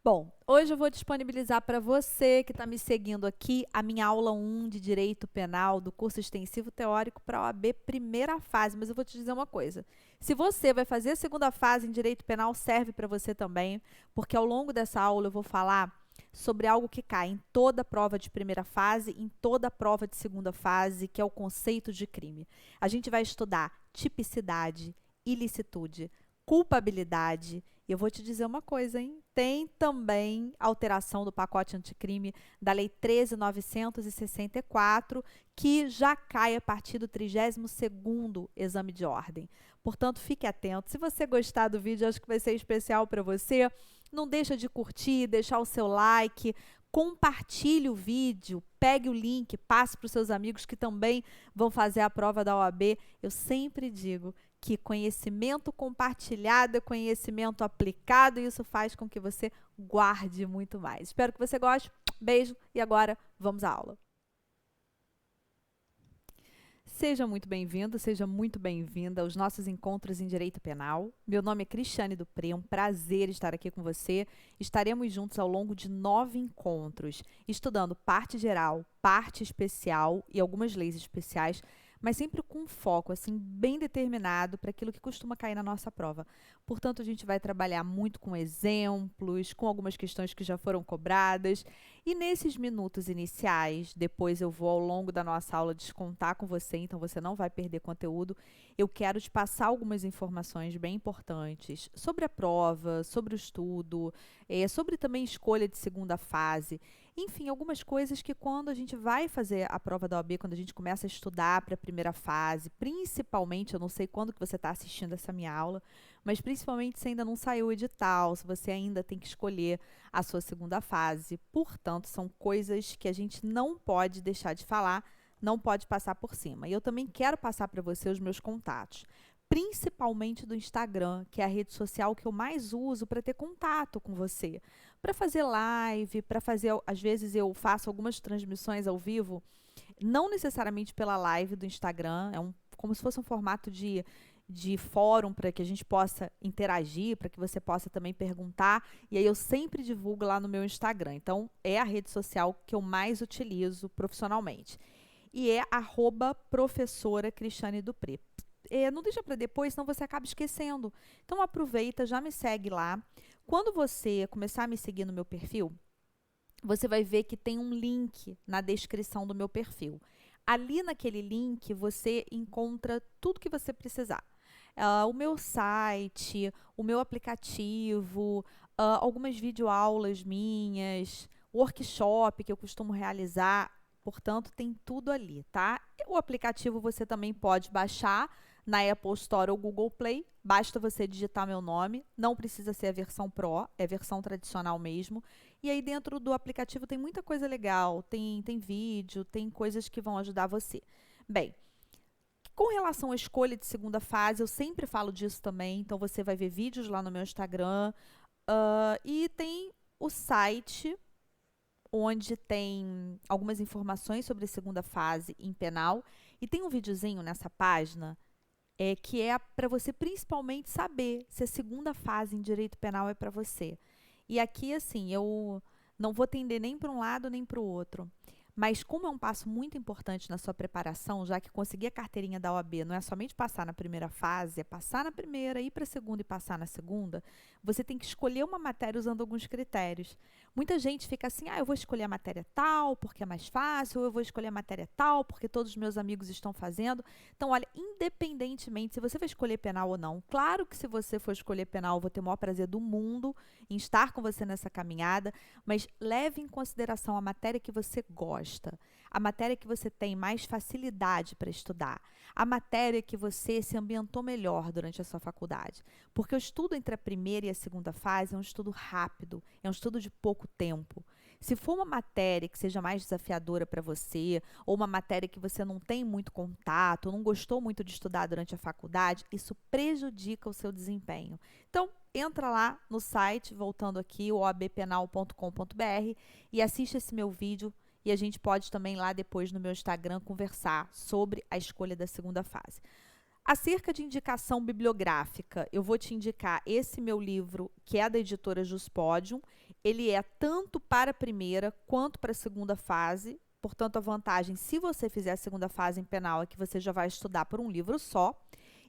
Bom, hoje eu vou disponibilizar para você que está me seguindo aqui a minha aula 1 de Direito Penal do curso extensivo teórico para a OAB primeira fase, mas eu vou te dizer uma coisa. Se você vai fazer a segunda fase em Direito Penal, serve para você também, porque ao longo dessa aula eu vou falar sobre algo que cai em toda prova de primeira fase, em toda prova de segunda fase, que é o conceito de crime. A gente vai estudar tipicidade, ilicitude, culpabilidade. E eu vou te dizer uma coisa, hein? Tem também alteração do pacote anticrime da Lei 13.964, que já cai a partir do 32º exame de ordem. Portanto, fique atento. Se você gostar do vídeo, acho que vai ser especial para você. Não deixa de curtir, deixar o seu like, compartilhe o vídeo, pegue o link, passe para os seus amigos que também vão fazer a prova da OAB. Eu sempre digo que conhecimento compartilhado é conhecimento aplicado e isso faz com que você guarde muito mais. Espero que você goste. Beijo e agora vamos à aula. Seja muito bem-vindo, seja muito bem-vinda aos nossos encontros em Direito Penal. Meu nome é Cristiane Dupré, é um prazer estar aqui com você. Estaremos juntos ao longo de 9 encontros, estudando parte geral, parte especial e algumas leis especiais, mas sempre com um foco assim bem determinado para aquilo que costuma cair na nossa prova. Portanto, a gente vai trabalhar muito com exemplos, com algumas questões que já foram cobradas. E nesses minutos iniciais, depois eu vou ao longo da nossa aula descontar com você, então você não vai perder conteúdo. Eu quero te passar algumas informações bem importantes sobre a prova, sobre o estudo, sobre também escolha de segunda fase. Enfim, algumas coisas que quando a gente vai fazer a prova da OAB, quando a gente começa a estudar para a primeira fase, principalmente, eu não sei quando que você está assistindo essa minha aula, mas principalmente se ainda não saiu o edital, se você ainda tem que escolher a sua segunda fase. Portanto, são coisas que a gente não pode deixar de falar, não pode passar por cima. E eu também quero passar para você os meus contatos, principalmente do Instagram, que é a rede social que eu mais uso para ter contato com você, para fazer live, para fazer, às vezes eu faço algumas transmissões ao vivo, não necessariamente pela live do Instagram, como se fosse um formato de fórum para que a gente possa interagir, para que você possa também perguntar, e aí eu sempre divulgo lá no meu Instagram. Então, é a rede social que eu mais utilizo profissionalmente. E é @professora Cristiane Dupré. Não deixa para depois, senão você acaba esquecendo. Então, aproveita, já me segue lá. Quando você começar a me seguir no meu perfil, você vai ver que tem um link na descrição do meu perfil. Ali naquele link, você encontra tudo que você precisar. O meu site, o meu aplicativo, algumas videoaulas minhas, workshop que eu costumo realizar. Portanto, tem tudo ali, tá? O aplicativo você também pode baixar na Apple Store ou Google Play. Basta você digitar meu nome. Não precisa ser a versão Pro, é a versão tradicional mesmo. E aí dentro do aplicativo tem muita coisa legal. Tem vídeo, tem coisas que vão ajudar você. Bem, com relação à escolha de segunda fase, eu sempre falo disso também. Então, você vai ver vídeos lá no meu Instagram. E tem o site, onde tem algumas informações sobre a segunda fase em penal. E tem um videozinho nessa página que é para você principalmente saber se a segunda fase em direito penal é para você. E aqui, assim, eu não vou tender nem para um lado nem para o outro. Mas como é um passo muito importante na sua preparação, já que conseguir a carteirinha da OAB não é somente passar na primeira fase, é passar na primeira, ir para a segunda e passar na segunda, você tem que escolher uma matéria usando alguns critérios. Muita gente fica assim, eu vou escolher a matéria tal porque é mais fácil, ou eu vou escolher a matéria tal porque todos os meus amigos estão fazendo. Então, olha, independentemente se você vai escolher penal ou não, claro que se você for escolher penal, eu vou ter o maior prazer do mundo em estar com você nessa caminhada, mas leve em consideração a matéria que você gosta, a matéria que você tem mais facilidade para estudar, a matéria que você se ambientou melhor durante a sua faculdade. Porque o estudo entre a primeira e a segunda fase é um estudo rápido, é um estudo de pouco tempo. Se for uma matéria que seja mais desafiadora para você, ou uma matéria que você não tem muito contato, ou não gostou muito de estudar durante a faculdade, isso prejudica o seu desempenho. Então, entra lá no site, voltando aqui, oabpenal.com.br, e assiste esse meu vídeo. E a gente pode também lá depois no meu Instagram conversar sobre a escolha da segunda fase. Acerca de indicação bibliográfica, eu vou te indicar esse meu livro, que é da editora Juspodium. Ele é tanto para a primeira quanto para a segunda fase. Portanto, a vantagem, se você fizer a segunda fase em penal, é que você já vai estudar por um livro só.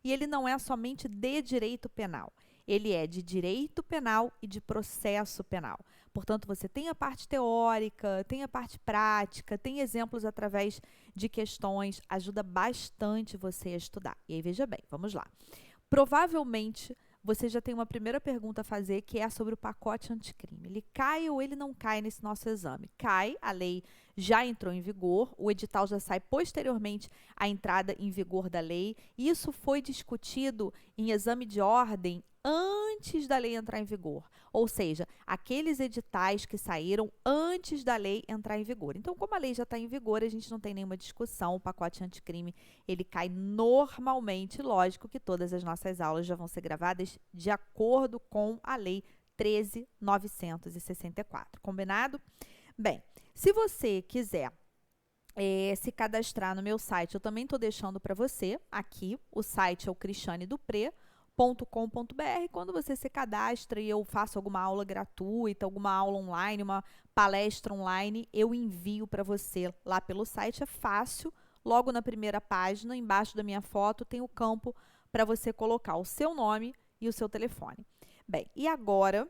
E ele não é somente de direito penal. Ele é de direito penal e de processo penal. Portanto, você tem a parte teórica, tem a parte prática, tem exemplos através de questões, ajuda bastante você a estudar. E aí, veja bem, vamos lá. Provavelmente, você já tem uma primeira pergunta a fazer, que é sobre o pacote anticrime. Ele cai ou ele não cai nesse nosso exame? Cai, a lei já entrou em vigor, o edital já sai posteriormente à entrada em vigor da lei. Isso foi discutido em exame de ordem antes da lei entrar em vigor, ou seja, aqueles editais que saíram antes da lei entrar em vigor. Então, como a lei já está em vigor, a gente não tem nenhuma discussão, o pacote anticrime, ele cai normalmente. Lógico que todas as nossas aulas já vão ser gravadas de acordo com a lei 13.964, combinado? Bem, se você quiser se cadastrar no meu site, eu também estou deixando para você aqui, o site é o cristianedupré.com.br. Quando você se cadastra e eu faço alguma aula gratuita, alguma aula online, uma palestra online, eu envio para você lá pelo site. É fácil, logo na primeira página, embaixo da minha foto, tem o campo para você colocar o seu nome e o seu telefone. Bem, e agora,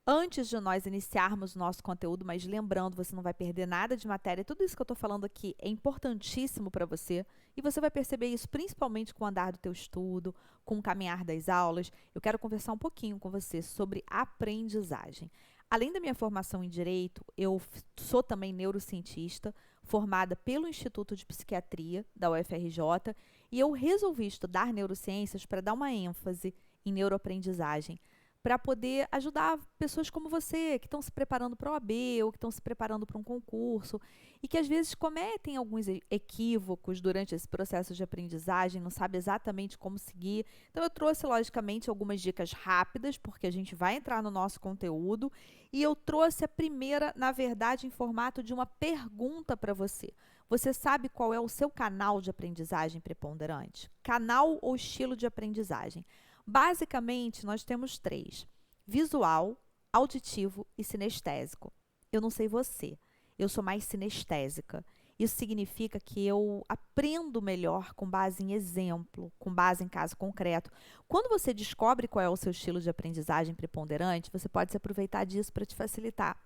antes de nós iniciarmos o nosso conteúdo, mas lembrando, você não vai perder nada de matéria, tudo isso que eu estou falando aqui é importantíssimo para você, e você vai perceber isso principalmente com o andar do teu estudo, com o caminhar das aulas. Eu quero conversar um pouquinho com você sobre aprendizagem. Além da minha formação em Direito, eu sou também neurocientista, formada pelo Instituto de Psiquiatria da UFRJ, e eu resolvi estudar neurociências para dar uma ênfase em neuroaprendizagem, para poder ajudar pessoas como você, que estão se preparando para a OAB ou que estão se preparando para um concurso e que às vezes cometem alguns equívocos durante esse processo de aprendizagem, não sabe exatamente como seguir. Então, eu trouxe, logicamente, algumas dicas rápidas, porque a gente vai entrar no nosso conteúdo, e eu trouxe a primeira, na verdade, em formato de uma pergunta para você. Você sabe qual é o seu canal de aprendizagem preponderante? Canal ou estilo de aprendizagem? Basicamente, nós temos 3: visual, auditivo e sinestésico. Eu não sei você, eu sou mais sinestésica. Isso significa que eu aprendo melhor com base em exemplo, com base em caso concreto. Quando você descobre qual é o seu estilo de aprendizagem preponderante, você pode se aproveitar disso para te facilitar.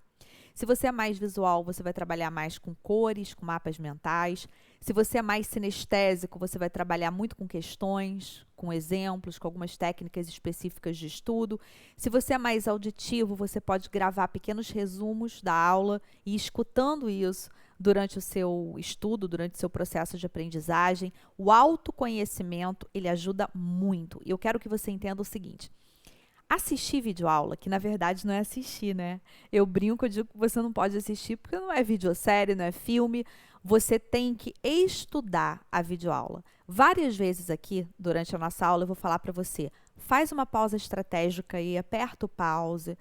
Se você é mais visual, você vai trabalhar mais com cores, com mapas mentais. Se você é mais sinestésico, você vai trabalhar muito com questões, com exemplos, com algumas técnicas específicas de estudo. Se você é mais auditivo, você pode gravar pequenos resumos da aula e ir escutando isso durante o seu estudo, durante o seu processo de aprendizagem. O autoconhecimento, ele ajuda muito. E eu quero que você entenda o seguinte: assistir videoaula, que na verdade não é assistir, né? Eu brinco, eu digo que você não pode assistir porque não é videosérie, não é filme. Você tem que estudar a videoaula. Várias vezes aqui, durante a nossa aula, eu vou falar para você, faz uma pausa estratégica aí, aperta o pause,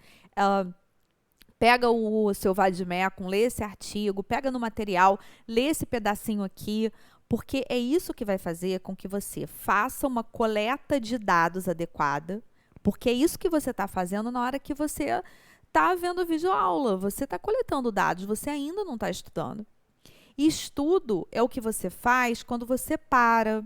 pega o seu vade-mecum, lê esse artigo, pega no material, lê esse pedacinho aqui, porque é isso que vai fazer com que você faça uma coleta de dados adequada, porque é isso que você está fazendo na hora que você está vendo a videoaula. Você está coletando dados, você ainda não está estudando. E estudo é o que você faz quando você para,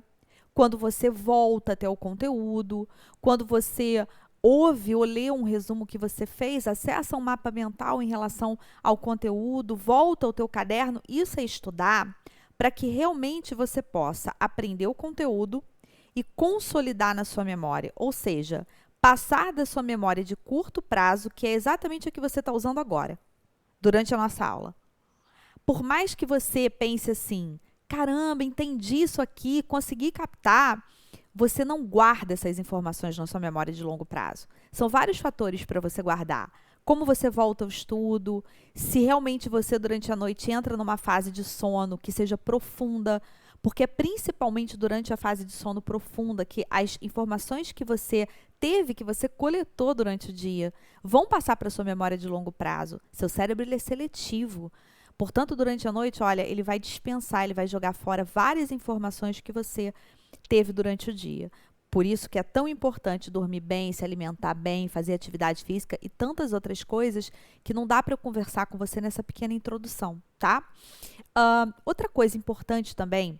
quando você volta até o conteúdo, quando você ouve ou lê um resumo que você fez, acessa um mapa mental em relação ao conteúdo, volta ao teu caderno. Isso é estudar para que realmente você possa aprender o conteúdo e consolidar na sua memória, ou seja, passar da sua memória de curto prazo, que é exatamente o que você está usando agora, durante a nossa aula. Por mais que você pense assim, caramba, entendi isso aqui, consegui captar, você não guarda essas informações na sua memória de longo prazo. São vários fatores para você guardar. Como você volta ao estudo, se realmente você durante a noite entra numa fase de sono que seja profunda, porque é principalmente durante a fase de sono profunda que as informações que você teve, que você coletou durante o dia, vão passar para a sua memória de longo prazo. Seu cérebro, ele é seletivo. Portanto, durante a noite, olha, ele vai dispensar, ele vai jogar fora várias informações que você teve durante o dia. Por isso que é tão importante dormir bem, se alimentar bem, fazer atividade física e tantas outras coisas que não dá para eu conversar com você nessa pequena introdução, tá? Outra coisa importante também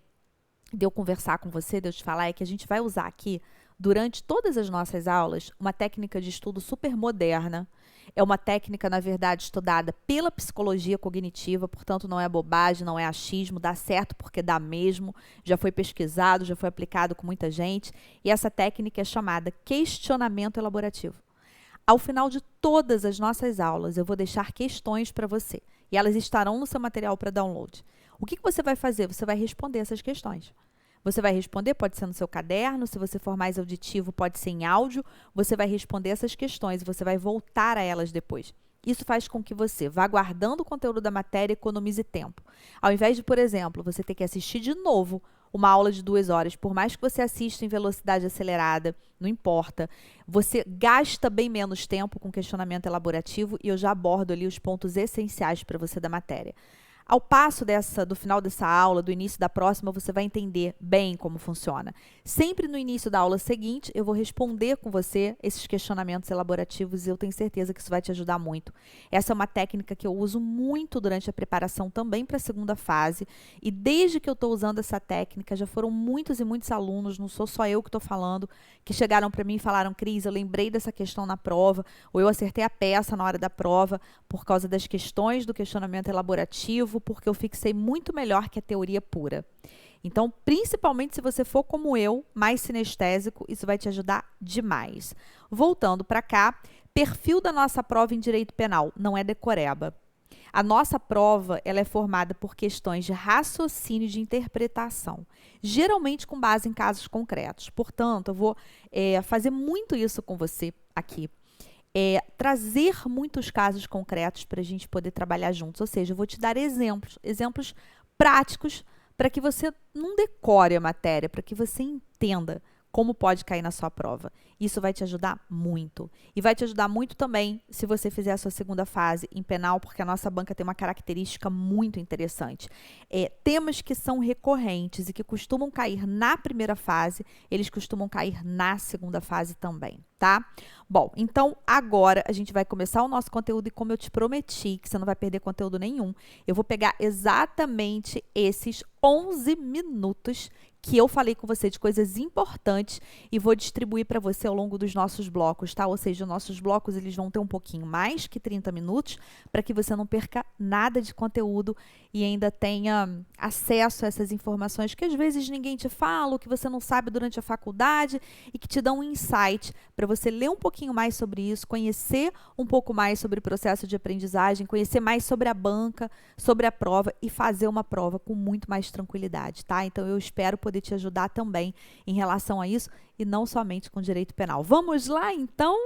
de eu conversar com você, de eu te falar, é que a gente vai usar aqui, durante todas as nossas aulas, uma técnica de estudo super moderna. É uma técnica, na verdade, estudada pela psicologia cognitiva, portanto, não é bobagem, não é achismo, dá certo porque dá mesmo, já foi pesquisado, já foi aplicado com muita gente, e essa técnica é chamada questionamento elaborativo. Ao final de todas as nossas aulas, eu vou deixar questões para você, e elas estarão no seu material para download. O que você vai fazer? Você vai responder essas questões. Você vai responder, pode ser no seu caderno, se você for mais auditivo, pode ser em áudio, você vai responder essas questões e você vai voltar a elas depois. Isso faz com que você vá guardando o conteúdo da matéria e economize tempo. Ao invés de, por exemplo, você ter que assistir de novo uma aula de 2 horas, por mais que você assista em velocidade acelerada, não importa, você gasta bem menos tempo com questionamento elaborativo e eu já abordo ali os pontos essenciais para você da matéria. Ao passo do final dessa aula, do início da próxima, você vai entender bem como funciona. Sempre no início da aula seguinte, eu vou responder com você esses questionamentos elaborativos e eu tenho certeza que isso vai te ajudar muito. Essa é uma técnica que eu uso muito durante a preparação também para a segunda fase e desde que eu estou usando essa técnica, já foram muitos e muitos alunos, não sou só eu que estou falando, que chegaram para mim e falaram: Cris, eu lembrei dessa questão na prova, ou eu acertei a peça na hora da prova por causa das questões do questionamento elaborativo, porque eu fixei muito melhor que a teoria pura. Então, principalmente se você for como eu, mais sinestésico, isso vai te ajudar demais. Voltando para cá, perfil da nossa prova em direito penal, não é decoreba. A nossa prova ela é formada por questões de raciocínio e de interpretação, geralmente com base em casos concretos. Portanto, eu vou fazer muito isso com você aqui. Trazer muitos casos concretos para a gente poder trabalhar juntos. Ou seja, eu vou te dar exemplos práticos para que você não decore a matéria, para que você entenda como pode cair na sua prova. Isso vai te ajudar muito. E vai te ajudar muito também se você fizer a sua segunda fase em penal, porque a nossa banca tem uma característica muito interessante. Temas que são recorrentes e que costumam cair na primeira fase, eles costumam cair na segunda fase também, tá? Bom, então agora a gente vai começar o nosso conteúdo e como eu te prometi que você não vai perder conteúdo nenhum, eu vou pegar exatamente esses 11 minutos que eu falei com você de coisas importantes e vou distribuir para você ao longo dos nossos blocos, tá? Ou seja, os nossos blocos eles vão ter um pouquinho mais que 30 minutos para que você não perca nada de conteúdo e ainda tenha acesso a essas informações que às vezes ninguém te fala, ou que você não sabe durante a faculdade e que te dão um insight para você ler um pouquinho mais sobre isso, conhecer um pouco mais sobre o processo de aprendizagem, conhecer mais sobre a banca, sobre a prova e fazer uma prova com muito mais tranquilidade, tá? Então eu espero poder te ajudar também em relação a isso e não somente com direito penal. Vamos lá, então?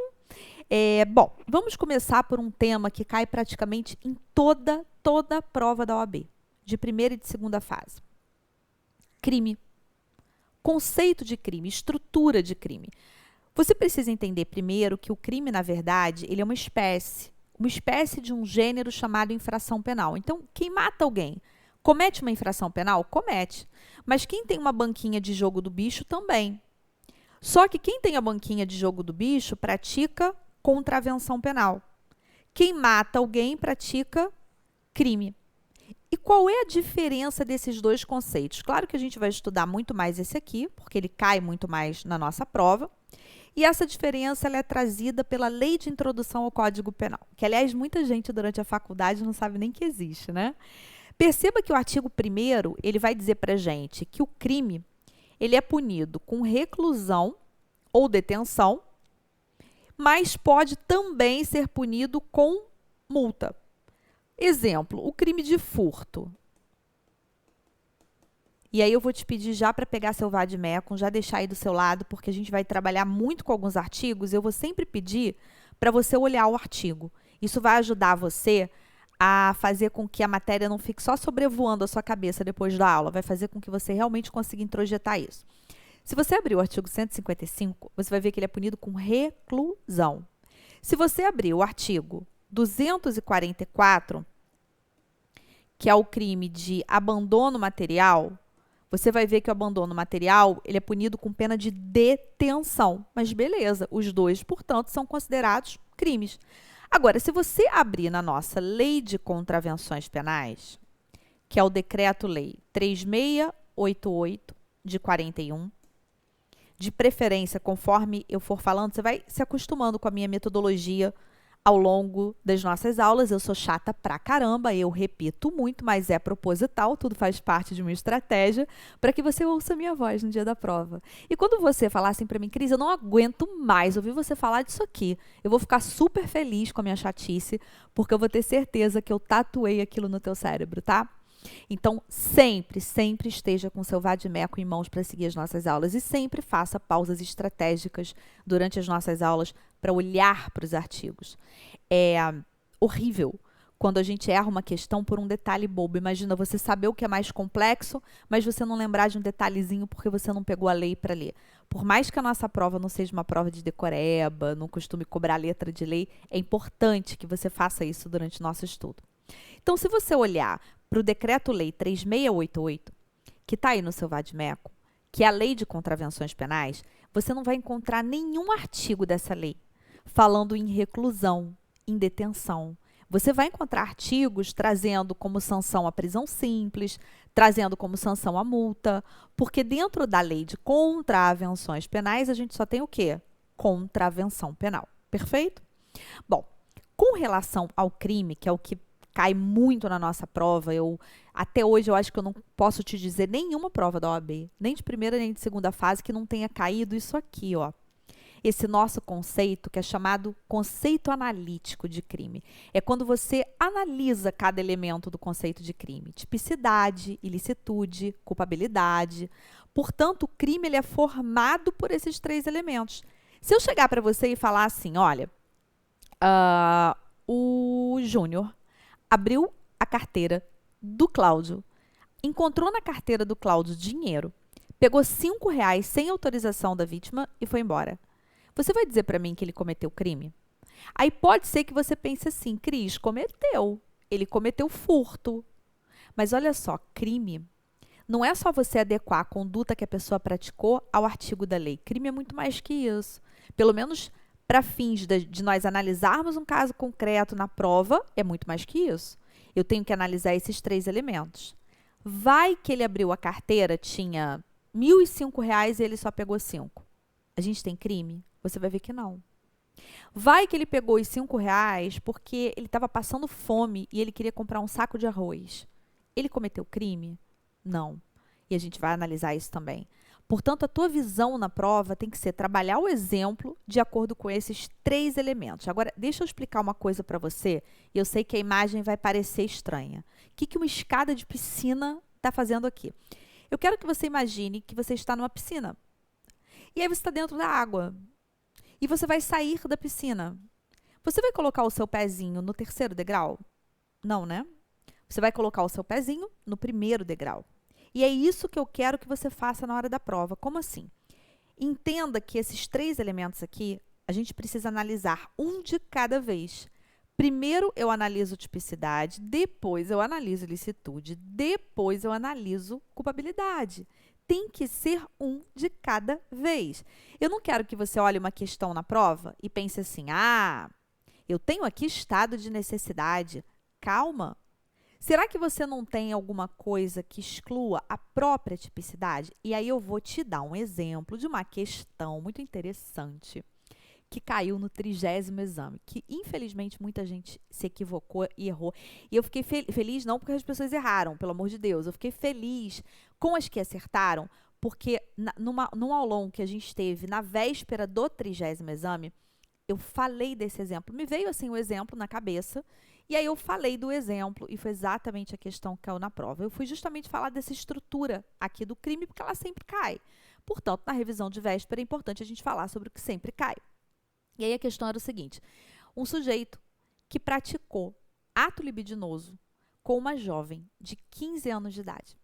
Bom, vamos começar por um tema que cai praticamente em toda a prova da OAB, de primeira e de segunda fase. Crime. Conceito de crime, estrutura de crime. Você precisa entender primeiro que o crime, na verdade, ele é uma espécie de um gênero chamado infração penal. Então, quem mata alguém comete uma infração penal? Comete. Mas quem tem uma banquinha de jogo do bicho também. Só que quem tem a banquinha de jogo do bicho pratica contravenção penal. Quem mata alguém pratica crime. E qual é a diferença desses dois conceitos? Claro que a gente vai estudar muito mais esse aqui, porque ele cai muito mais na nossa prova. E essa diferença ela é trazida pela Lei de Introdução ao Código Penal, que, aliás, muita gente durante a faculdade não sabe nem que existe, né? Perceba que o artigo 1º, ele vai dizer para a gente que o crime ele é punido com reclusão ou detenção, mas pode também ser punido com multa. Exemplo, o crime de furto. E aí eu vou te pedir já para pegar seu vade-mecum, já deixar aí do seu lado, porque a gente vai trabalhar muito com alguns artigos, eu vou sempre pedir para você olhar o artigo. Isso vai ajudar você a fazer com que a matéria não fique só sobrevoando a sua cabeça depois da aula, vai fazer com que você realmente consiga introjetar isso. Se você abrir o artigo 155, você vai ver que ele é punido com reclusão. Se você abrir o artigo 244, que é o crime de abandono material, você vai ver que o abandono material, ele é punido com pena de detenção. Mas beleza, os dois, portanto, são considerados crimes. Agora, se você abrir na nossa Lei de Contravenções Penais, que é o Decreto-Lei 3688 de 41, de preferência, conforme eu for falando, você vai se acostumando com a minha metodologia ao longo das nossas aulas. Eu sou chata pra caramba, eu repito muito, mas é proposital, tudo faz parte de uma estratégia para que você ouça a minha voz no dia da prova. E quando você falar assim para mim, Cris, eu não aguento mais ouvir você falar disso aqui, eu vou ficar super feliz com a minha chatice, porque eu vou ter certeza que eu tatuei aquilo no teu cérebro, tá? Então, sempre, sempre esteja com o seu vade-mecum em mãos para seguir as nossas aulas e sempre faça pausas estratégicas durante as nossas aulas para olhar para os artigos. É horrível quando a gente erra uma questão por um detalhe bobo. Imagina você saber o que é mais complexo, mas você não lembrar de um detalhezinho porque você não pegou a lei para ler. Por mais que a nossa prova não seja uma prova de decoreba, não costume cobrar letra de lei, é importante que você faça isso durante o nosso estudo. Então, se você olhar para o Decreto-Lei 3688, que está aí no seu vade-mecum, que é a Lei de Contravenções Penais, você não vai encontrar nenhum artigo dessa lei falando em reclusão, em detenção. Você vai encontrar artigos trazendo como sanção a prisão simples, trazendo como sanção a multa, porque dentro da Lei de Contravenções Penais, a gente só tem o quê? Contravenção penal. Perfeito? Bom, com relação ao crime, que é o que cai muito na nossa prova, até hoje eu acho que eu não posso te dizer nenhuma prova da OAB, nem de primeira nem de segunda fase, que não tenha caído isso aqui, ó. Esse nosso conceito, que é chamado conceito analítico de crime. É quando você analisa cada elemento do conceito de crime. Tipicidade, ilicitude, culpabilidade. Portanto, o crime ele é formado por esses três elementos. Se eu chegar para você e falar assim, olha, o Júnior abriu a carteira do Cláudio, encontrou na carteira do Cláudio dinheiro, pegou R$ 5 sem autorização da vítima e foi embora. Você vai dizer para mim que ele cometeu crime? Aí pode ser que você pense assim, Cris, cometeu. Ele cometeu furto. Mas olha só, crime não é só você adequar a conduta que a pessoa praticou ao artigo da lei. Crime é muito mais que isso. Pelo menos para fins de nós analisarmos um caso concreto na prova, é muito mais que isso. Eu tenho que analisar esses três elementos. Vai que ele abriu a carteira, tinha R$ 1.005 e ele só pegou 5. A gente tem crime? Você vai ver que não. Vai que ele pegou os R$ 5 porque ele estava passando fome e ele queria comprar um saco de arroz. Ele cometeu crime? Não. E a gente vai analisar isso também. Portanto, a tua visão na prova tem que ser trabalhar o exemplo de acordo com esses três elementos. Agora, deixa eu explicar uma coisa para você, e eu sei que a imagem vai parecer estranha. O que uma escada de piscina está fazendo aqui? Eu quero que você imagine que você está numa piscina. E aí você está dentro da água. E você vai sair da piscina. Você vai colocar o seu pezinho no 3º degrau? Não, né? Você vai colocar o seu pezinho no 1º degrau. E é isso que eu quero que você faça na hora da prova. Como assim? Entenda que esses três elementos aqui, a gente precisa analisar um de cada vez. Primeiro eu analiso tipicidade, depois eu analiso ilicitude, depois eu analiso culpabilidade. Tem que ser um de cada vez. Eu não quero que você olhe uma questão na prova e pense assim, eu tenho aqui estado de necessidade. Calma. Será que você não tem alguma coisa que exclua a própria tipicidade? E aí eu vou te dar um exemplo de uma questão muito interessante que caiu no 30º exame, que infelizmente muita gente se equivocou e errou. E eu fiquei feliz não porque as pessoas erraram, pelo amor de Deus. Eu fiquei feliz com as que acertaram, porque num aulão que a gente teve na véspera do 30º exame, eu falei desse exemplo. Me veio assim o exemplo na cabeça. E aí eu falei do exemplo e foi exatamente a questão que caiu na prova. Eu fui justamente falar dessa estrutura aqui do crime, porque ela sempre cai. Portanto, na revisão de véspera é importante a gente falar sobre o que sempre cai. E aí a questão era o seguinte, um sujeito que praticou ato libidinoso com uma jovem de 15 anos de idade.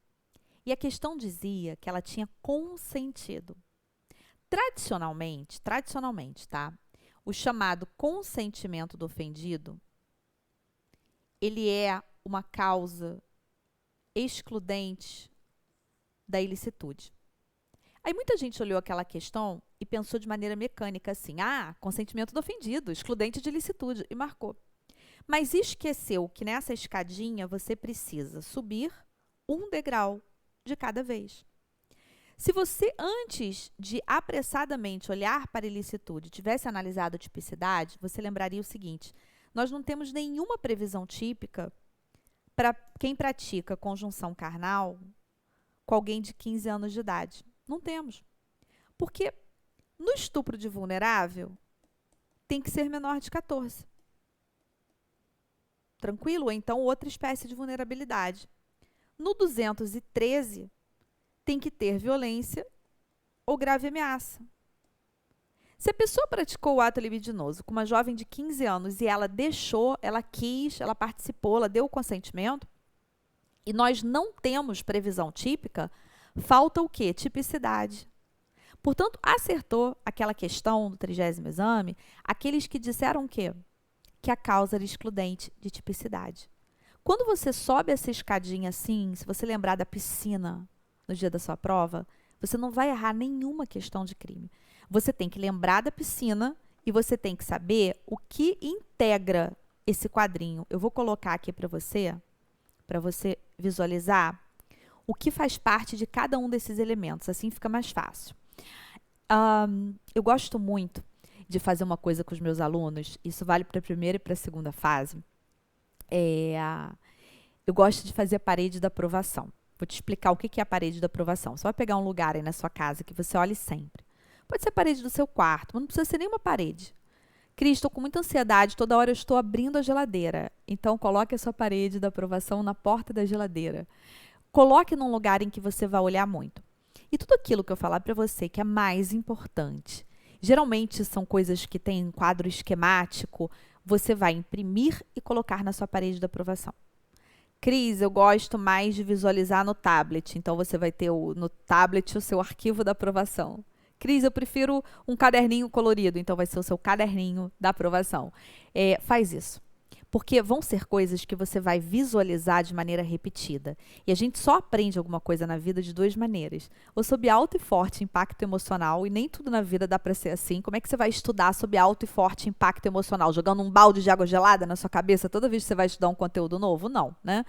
E a questão dizia que ela tinha consentido. Tradicionalmente, tá? O chamado consentimento do ofendido, ele é uma causa excludente da ilicitude. Aí muita gente olhou aquela questão e pensou de maneira mecânica assim, consentimento do ofendido, excludente de ilicitude, e marcou. Mas esqueceu que nessa escadinha você precisa subir um degrau de cada vez. Se você, antes de apressadamente olhar para a ilicitude, tivesse analisado a tipicidade, você lembraria o seguinte: nós não temos nenhuma previsão típica para quem pratica conjunção carnal com alguém de 15 anos de idade. Não temos. Porque no estupro de vulnerável, tem que ser menor de 14. Tranquilo? Ou então outra espécie de vulnerabilidade. No 213, tem que ter violência ou grave ameaça. Se a pessoa praticou o ato libidinoso com uma jovem de 15 anos e ela deixou, ela quis, ela participou, ela deu o consentimento, e nós não temos previsão típica, falta o quê? Tipicidade. Portanto, acertou aquela questão do 30º exame aqueles que disseram o quê? Que a causa era excludente de tipicidade. Quando você sobe essa escadinha assim, se você lembrar da piscina no dia da sua prova, você não vai errar nenhuma questão de crime. Você tem que lembrar da piscina e você tem que saber o que integra esse quadrinho. Eu vou colocar aqui para você visualizar o que faz parte de cada um desses elementos. Assim fica mais fácil. Eu gosto muito de fazer uma coisa com os meus alunos, isso vale para a primeira e para a segunda fase. Eu gosto de fazer a parede da aprovação. Vou te explicar o que é a parede da aprovação. Você vai pegar um lugar aí na sua casa que você olhe sempre. Pode ser a parede do seu quarto, mas não precisa ser nenhuma parede. Cris, estou com muita ansiedade, toda hora eu estou abrindo a geladeira. Então, coloque a sua parede da aprovação na porta da geladeira. Coloque num lugar em que você vai olhar muito. E tudo aquilo que eu falar para você que é mais importante, geralmente são coisas que têm quadro esquemático, você vai imprimir e colocar na sua parede da aprovação. Cris, eu gosto mais de visualizar no tablet, então você vai ter no tablet o seu arquivo da aprovação. Cris, eu prefiro um caderninho colorido, então vai ser o seu caderninho da aprovação. Faz isso, porque vão ser coisas que você vai visualizar de maneira repetida. E a gente só aprende alguma coisa na vida de duas maneiras. Ou sob alto e forte impacto emocional, e nem tudo na vida dá para ser assim. Como é que você vai estudar sob alto e forte impacto emocional? Jogando um balde de água gelada na sua cabeça toda vez que você vai estudar um conteúdo novo? Não, né?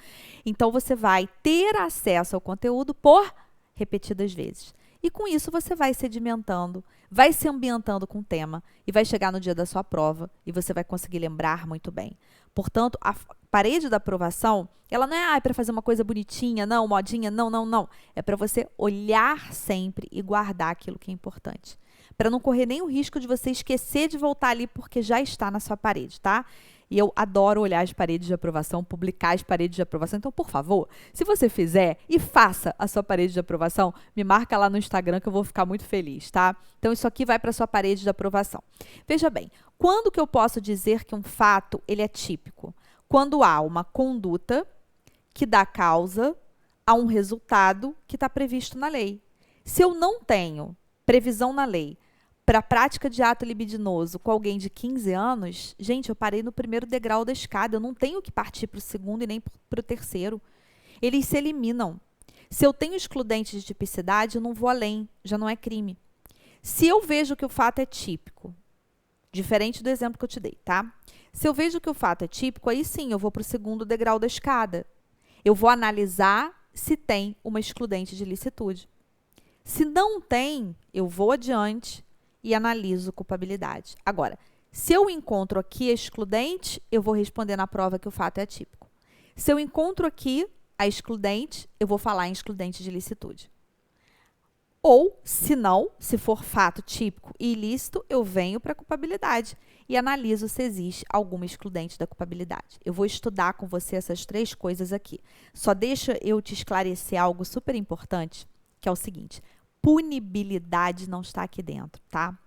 Então, você vai ter acesso ao conteúdo por repetidas vezes. E com isso você vai sedimentando, vai se ambientando com o tema e vai chegar no dia da sua prova e você vai conseguir lembrar muito bem. Portanto, a parede da aprovação, ela não é para fazer uma coisa bonitinha, não, modinha, não, não, não. É para você olhar sempre e guardar aquilo que é importante. Para não correr nenhum risco de você esquecer de voltar ali porque já está na sua parede, tá? E eu adoro olhar as paredes de aprovação, publicar as paredes de aprovação. Então, por favor, se você fizer e faça a sua parede de aprovação, me marca lá no Instagram que eu vou ficar muito feliz, tá? Então, isso aqui vai para a sua parede de aprovação. Veja bem, quando que eu posso dizer que um fato ele é típico? Quando há uma conduta que dá causa a um resultado que está previsto na lei. Se eu não tenho previsão na lei para a prática de ato libidinoso com alguém de 15 anos, gente, eu parei no primeiro degrau da escada, eu não tenho que partir para o segundo e nem para o terceiro. Eles se eliminam. Se eu tenho excludente de tipicidade, eu não vou além, já não é crime. Se eu vejo que o fato é típico, diferente do exemplo que eu te dei, tá? Se eu vejo que o fato é típico, aí sim, eu vou para o segundo degrau da escada. Eu vou analisar se tem uma excludente de ilicitude. Se não tem, eu vou adiante e analiso culpabilidade. Agora, se eu encontro aqui a excludente, eu vou responder na prova que o fato é atípico. Se eu encontro aqui a excludente, eu vou falar em excludente de ilicitude. Ou, se não, se for fato típico e ilícito, eu venho para a culpabilidade e analiso se existe alguma excludente da culpabilidade. Eu vou estudar com você essas três coisas aqui. Só deixa eu te esclarecer algo super importante, que é o seguinte: punibilidade não está aqui dentro, tá?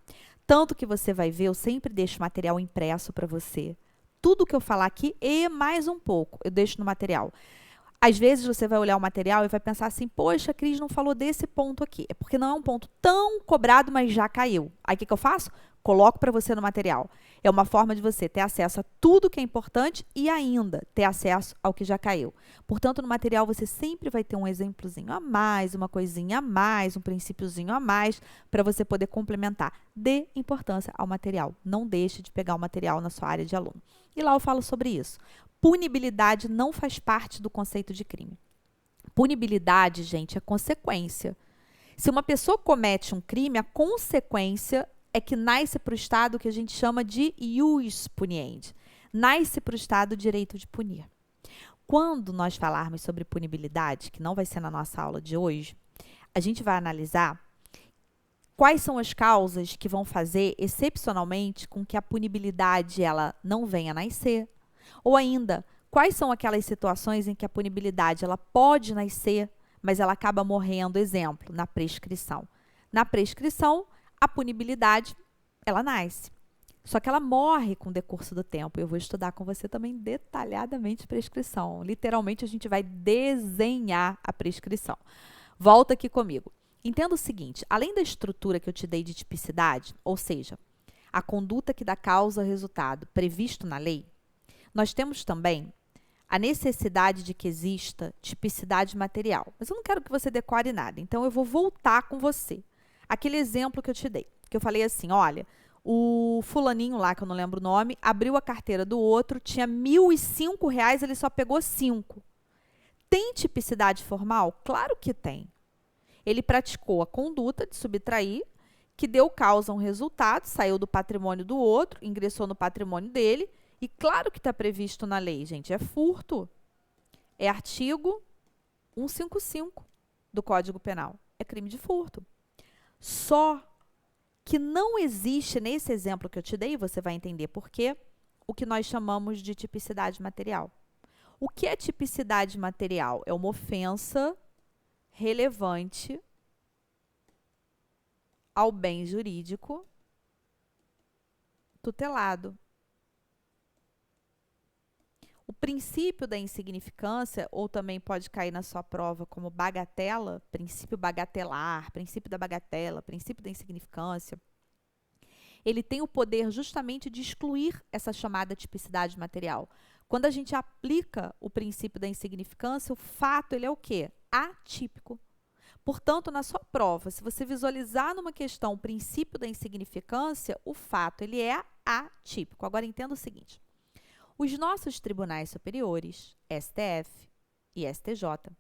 Tanto que você vai ver, eu sempre deixo material impresso para você. Tudo que eu falar aqui e mais um pouco, eu deixo no material. Às vezes você vai olhar o material e vai pensar assim, poxa, a Cris não falou desse ponto aqui. É porque não é um ponto tão cobrado, mas já caiu. Aí o que eu faço? coloco para você no material. É uma forma de você ter acesso a tudo que é importante e ainda ter acesso ao que já caiu. Portanto, no material você sempre vai ter um exemplozinho a mais, uma coisinha a mais, um princípiozinho a mais, para você poder complementar. Dê importância ao material. Não deixe de pegar o material na sua área de aluno. E lá eu falo sobre isso. Punibilidade não faz parte do conceito de crime. Punibilidade, gente, é consequência. Se uma pessoa comete um crime, a consequência é que nasce para o Estado que a gente chama de ius puniendi. Nasce para o Estado o direito de punir. Quando nós falarmos sobre punibilidade, que não vai ser na nossa aula de hoje, a gente vai analisar quais são as causas que vão fazer, excepcionalmente, com que a punibilidade ela não venha a nascer. Ou ainda, quais são aquelas situações em que a punibilidade ela pode nascer, mas ela acaba morrendo, exemplo, na prescrição. Na prescrição, a punibilidade, ela nasce. Só que ela morre com o decurso do tempo. Eu vou estudar com você também detalhadamente prescrição. Literalmente, a gente vai desenhar a prescrição. Volta aqui comigo. Entenda o seguinte, além da estrutura que eu te dei de tipicidade, ou seja, a conduta que dá causa ao resultado previsto na lei, nós temos também a necessidade de que exista tipicidade material. Mas eu não quero que você decore nada, então eu vou voltar com você. Aquele exemplo que eu te dei, que eu falei assim, olha, o fulaninho lá, que eu não lembro o nome, abriu a carteira do outro, tinha R$ 1.005, ele só pegou 5. Tem tipicidade formal? Claro que tem. Ele praticou a conduta de subtrair, que deu causa a um resultado, saiu do patrimônio do outro, ingressou no patrimônio dele, e claro que está previsto na lei, gente, é furto. É artigo 155 do Código Penal. É crime de furto. Só que não existe, nesse exemplo que eu te dei, você vai entender por quê, o que nós chamamos de tipicidade material. O que é tipicidade material? É uma ofensa relevante ao bem jurídico tutelado. O princípio da insignificância, ou também pode cair na sua prova como bagatela, princípio bagatelar, princípio da bagatela, princípio da insignificância, ele tem o poder justamente de excluir essa chamada tipicidade material. Quando a gente aplica o princípio da insignificância, o fato ele é o quê? Atípico. Portanto, na sua prova, se você visualizar numa questão o princípio da insignificância, o fato ele é atípico. Agora, entenda o seguinte. Os nossos tribunais superiores, STF e STJ,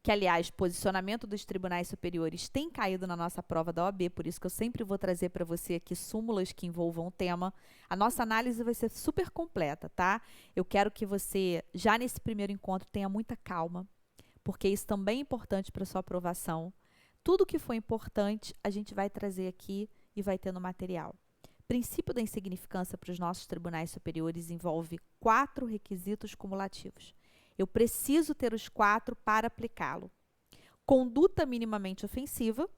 que, aliás, posicionamento dos tribunais superiores tem caído na nossa prova da OAB, por isso que eu sempre vou trazer para você aqui súmulas que envolvam o tema. A nossa análise vai ser super completa, tá? Eu quero que você, já nesse primeiro encontro, tenha muita calma, porque isso também é importante para a sua aprovação. Tudo que for importante, a gente vai trazer aqui e vai ter no material. O princípio da insignificância para os nossos tribunais superiores envolve 4 requisitos cumulativos. Eu preciso ter os 4 para aplicá-lo. Conduta minimamente ofensiva,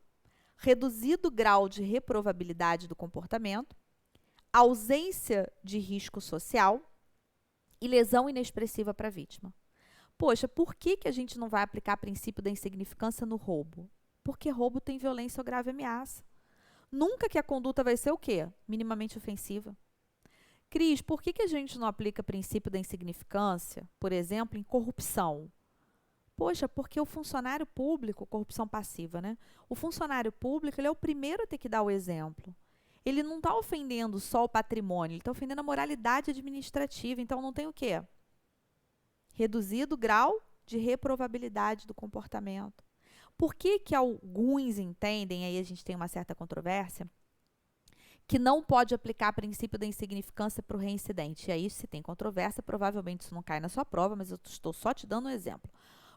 reduzido grau de reprovabilidade do comportamento, ausência de risco social e lesão inexpressiva para a vítima. Poxa, por que a gente não vai aplicar o princípio da insignificância no roubo? Porque roubo tem violência ou grave ameaça. Nunca que a conduta vai ser o quê? Minimamente ofensiva. Cris, por que a gente não aplica o princípio da insignificância, por exemplo, em corrupção? Poxa, porque o funcionário público, corrupção passiva, né? O funcionário público ele é o primeiro a ter que dar o exemplo. Ele não está ofendendo só o patrimônio, ele está ofendendo a moralidade administrativa. Então, não tem o quê? Reduzido grau de reprovabilidade do comportamento. Por que alguns entendem, aí a gente tem uma certa controvérsia, que não pode aplicar o princípio da insignificância para o reincidente? E aí, se tem controvérsia, provavelmente isso não cai na sua prova, mas eu estou só te dando um exemplo.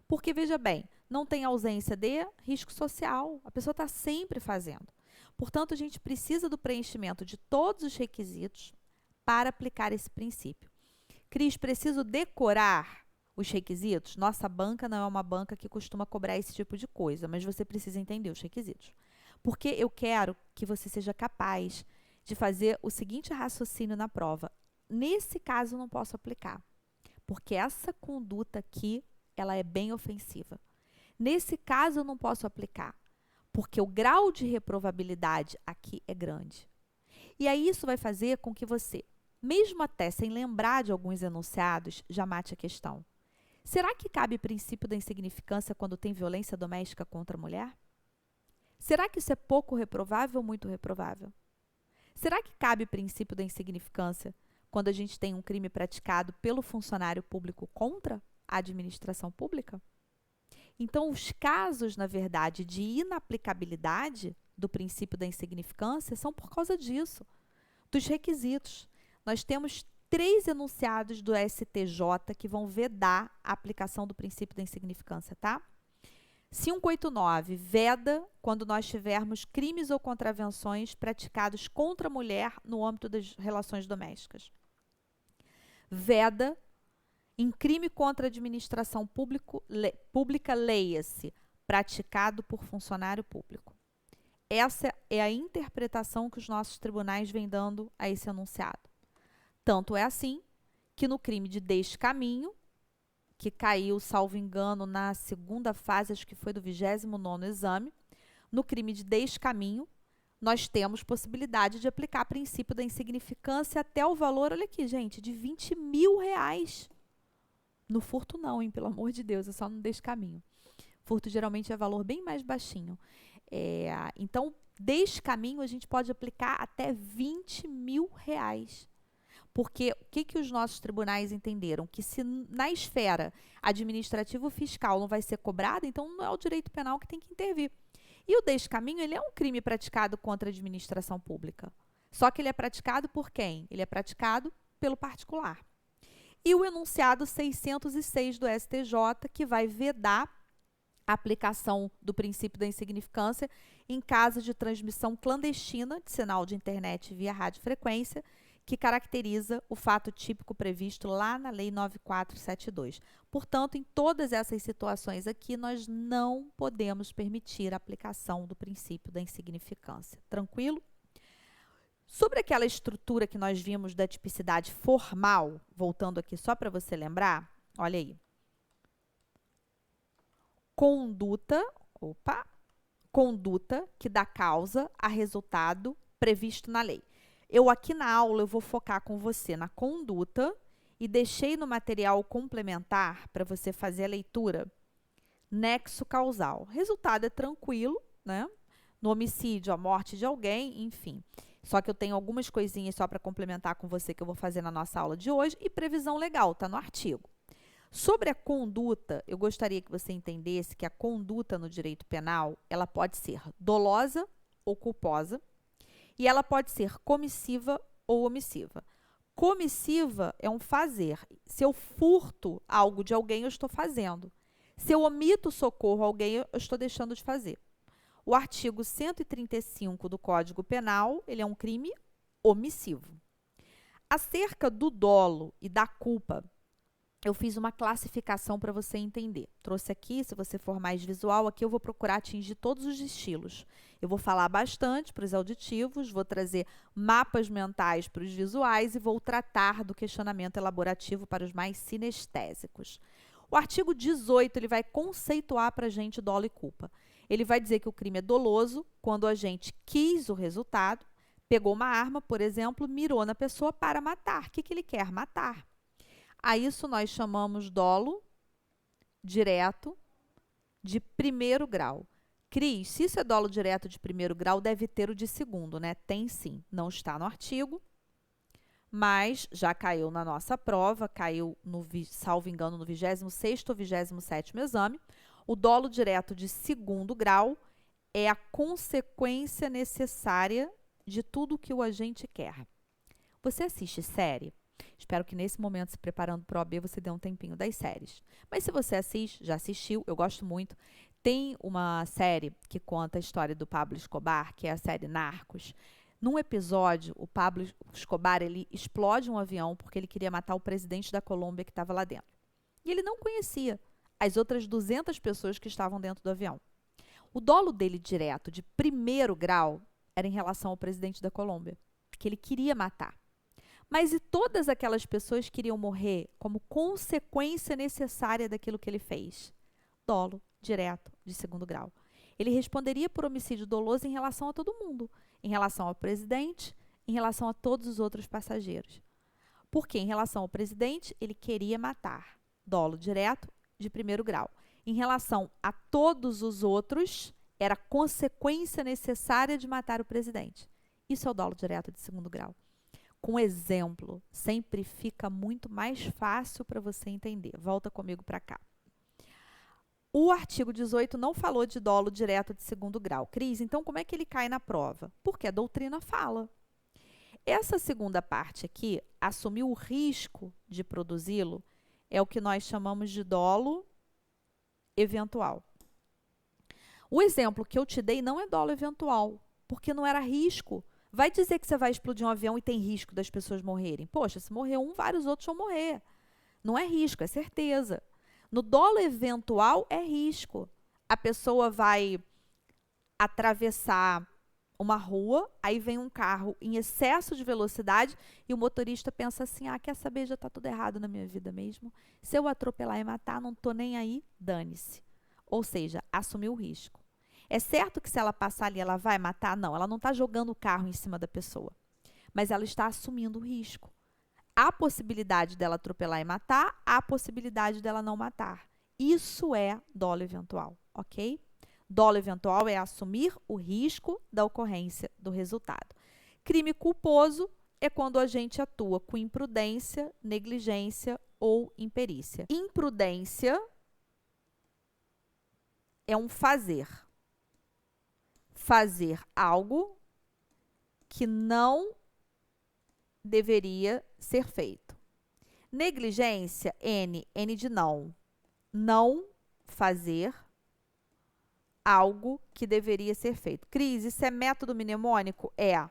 Porque, veja bem, não tem ausência de risco social, a pessoa está sempre fazendo. Portanto, a gente precisa do preenchimento de todos os requisitos para aplicar esse princípio. Cris, preciso decorar os requisitos? Nossa banca não é uma banca que costuma cobrar esse tipo de coisa, mas você precisa entender os requisitos. Porque eu quero que você seja capaz de fazer o seguinte raciocínio na prova. Nesse caso, eu não posso aplicar, porque essa conduta aqui, ela é bem ofensiva. Nesse caso, eu não posso aplicar, porque o grau de reprovabilidade aqui é grande. E aí isso vai fazer com que você, mesmo até sem lembrar de alguns enunciados, já mate a questão. Será que cabe princípio da insignificância quando tem violência doméstica contra a mulher? Será que isso é pouco reprovável ou muito reprovável? Será que cabe princípio da insignificância quando a gente tem um crime praticado pelo funcionário público contra a administração pública? Então, os casos, na verdade, de inaplicabilidade do princípio da insignificância são por causa disso, dos requisitos. Nós temos 3 enunciados do STJ que vão vedar a aplicação do princípio da insignificância, tá? 589 veda quando nós tivermos crimes ou contravenções praticados contra a mulher no âmbito das relações domésticas. Veda em crime contra a administração pública, leia-se, praticado por funcionário público. Essa é a interpretação que os nossos tribunais vêm dando a esse enunciado. Tanto é assim que no crime de descaminho, que caiu, salvo engano, na segunda fase, acho que foi do 29º exame, no crime de descaminho, nós temos possibilidade de aplicar princípio da insignificância até o valor, olha aqui, gente, de R$20 mil. No furto não, hein, pelo amor de Deus, é só no descaminho. Furto geralmente é valor bem mais baixinho. Então, descaminho a gente pode aplicar até R$20 mil. Porque o que os nossos tribunais entenderam? Que se na esfera administrativo-fiscal não vai ser cobrado, então não é o direito penal que tem que intervir. E o descaminho, ele é um crime praticado contra a administração pública. Só que ele é praticado por quem? Ele é praticado pelo particular. E o enunciado 606 do STJ, que vai vedar a aplicação do princípio da insignificância em caso de transmissão clandestina de sinal de internet via radiofrequência, que caracteriza o fato típico previsto lá na Lei 9472. Portanto, em todas essas situações aqui, nós não podemos permitir a aplicação do princípio da insignificância. Tranquilo? Sobre aquela estrutura que nós vimos da tipicidade formal, voltando aqui só para você lembrar, olha aí. Conduta que dá causa a resultado previsto na lei. Eu aqui na aula eu vou focar com você na conduta e deixei no material complementar para você fazer a leitura nexo causal. Resultado é tranquilo, né? No homicídio, a morte de alguém, enfim. Só que eu tenho algumas coisinhas só para complementar com você que eu vou fazer na nossa aula de hoje e previsão legal, tá no artigo. Sobre a conduta, eu gostaria que você entendesse que a conduta no direito penal, ela pode ser dolosa ou culposa, e ela pode ser comissiva ou omissiva. Comissiva é um fazer. Se eu furto algo de alguém, eu estou fazendo. Se eu omito socorro a alguém, eu estou deixando de fazer. O artigo 135 do Código Penal, ele é um crime omissivo. Acerca do dolo e da culpa, eu fiz uma classificação para você entender. Trouxe aqui, se você for mais visual, aqui eu vou procurar atingir todos os estilos. Eu vou falar bastante para os auditivos, vou trazer mapas mentais para os visuais e vou tratar do questionamento elaborativo para os mais sinestésicos. O artigo 18, ele vai conceituar para a gente dolo e culpa. Ele vai dizer que o crime é doloso quando a gente quis o resultado, pegou uma arma, por exemplo, mirou na pessoa para matar. O que ele quer? Matar. A isso nós chamamos dolo direto de primeiro grau. Cris, se isso é dolo direto de primeiro grau, deve ter o de segundo, né? Tem sim, não está no artigo, mas já caiu na nossa prova, caiu, salvo engano, no 26º ou 27º exame. O dolo direto de segundo grau é a consequência necessária de tudo que o agente quer. Você assiste série? Espero que nesse momento, se preparando para o OAB, você dê um tempinho das séries. Mas se você assiste, já assistiu, eu gosto muito. Tem uma série que conta a história do Pablo Escobar, que é a série Narcos. Num episódio, o Pablo Escobar, ele explode um avião porque ele queria matar o presidente da Colômbia que estava lá dentro. E ele não conhecia as outras 200 pessoas que estavam dentro do avião. O dolo dele direto, de primeiro grau, era em relação ao presidente da Colômbia, que ele queria matar. Mas e todas aquelas pessoas queriam morrer como consequência necessária daquilo que ele fez? Dolo direto de segundo grau. Ele responderia por homicídio doloso em relação a todo mundo, em relação ao presidente, em relação a todos os outros passageiros. Porque em relação ao presidente, ele queria matar. Dolo direto de primeiro grau. Em relação a todos os outros, era consequência necessária de matar o presidente. Isso é o dolo direto de segundo grau. Com exemplo, sempre fica muito mais fácil para você entender. Volta comigo para cá. O artigo 18 não falou de dolo direto de segundo grau. Cris, então como é que ele cai na prova? Porque a doutrina fala. Essa segunda parte aqui, assumir o risco de produzi-lo, é o que nós chamamos de dolo eventual. O exemplo que eu te dei não é dolo eventual, porque não era risco. Vai dizer que você vai explodir um avião e tem risco das pessoas morrerem. Poxa, se morrer um, vários outros vão morrer. Não é risco, é certeza. No dolo eventual, é risco. A pessoa vai atravessar uma rua, aí vem um carro em excesso de velocidade e o motorista pensa assim, quer saber, já está tudo errado na minha vida mesmo. Se eu atropelar e matar, não estou nem aí, dane-se. Ou seja, assumir o risco. É certo que se ela passar ali, ela vai matar? Não, ela não está jogando o carro em cima da pessoa. Mas ela está assumindo o risco. Há possibilidade dela atropelar e matar, há possibilidade dela não matar. Isso é dolo eventual, ok? Dolo eventual é assumir o risco da ocorrência do resultado. Crime culposo é quando a gente atua com imprudência, negligência ou imperícia. Imprudência é um fazer. Fazer algo que não deveria ser feito. Negligência, N de não. Não fazer algo que deveria ser feito. Cris, isso é método mnemônico? É.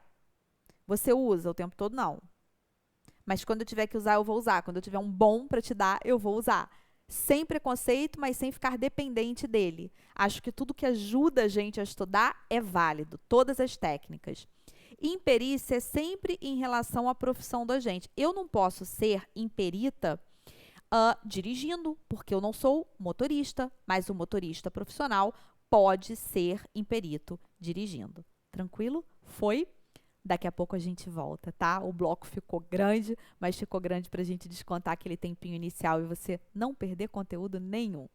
Você usa o tempo todo? Não. Mas quando eu tiver que usar, eu vou usar. Quando eu tiver um bom para te dar, eu vou usar. Sem preconceito, mas sem ficar dependente dele. Acho que tudo que ajuda a gente a estudar é válido. Todas as técnicas. Imperícia é sempre em relação à profissão da gente. Eu não posso ser imperita dirigindo, porque eu não sou motorista, mas o motorista profissional pode ser imperito dirigindo. Tranquilo? Foi? Daqui a pouco a gente volta, tá? O bloco ficou grande, mas ficou grande para a gente descontar aquele tempinho inicial e você não perder conteúdo nenhum.